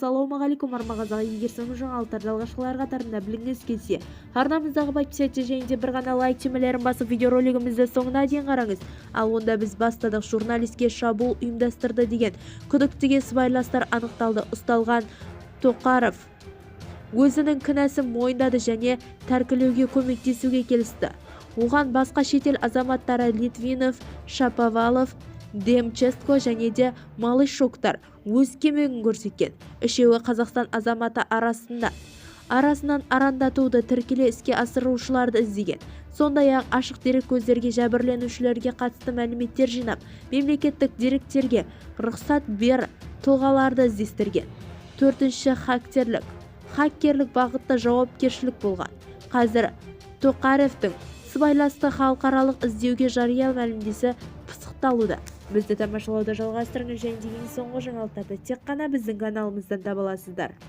Ассалаумағалейкум армағазға егерсіңіз жаңалықтарды алғашқылар қатарында біліңіз келсе, арнамыздағы бай-писәтте және де бір ғана лайк түймелерін басып видеоролигімізді соңына дейін қараңыз. Ал онда біз бастадық. Журналистке шабуыл ұйымдастырды деген күдіктіге сыбайластар анықталды. Ұсталған Тоқаров өзінің кінәсін мойындады және тәркілеуге көмектесуге келісті. Оған басқа шетел азаматтары Литвинов, Шаповалов, Демчестко және де Малышоктар өз көмегін көрсеткен. Үшеуі Қазақстан азаматы арасынан арандатуды тіркеле іске асырушыларды іздеген. Сондай-ақ ашық дерек көздерге жәбірленушілерге қатысты мәліметтер жинап, мемлекеттік деректерге рұқсат бер тұлғаларды іздестірген. Төртінші хакерлік бағытта жауапкершілік болған. Қазір Тоқаревтің сыбайласты халықаралық іздеуге жария мәлімдесі пысықталуда. Бізді тамашалауды жалғастырыңыз және ең соңғы жаңалықтарды тек қана біздің каналымыздан таба аласыздар.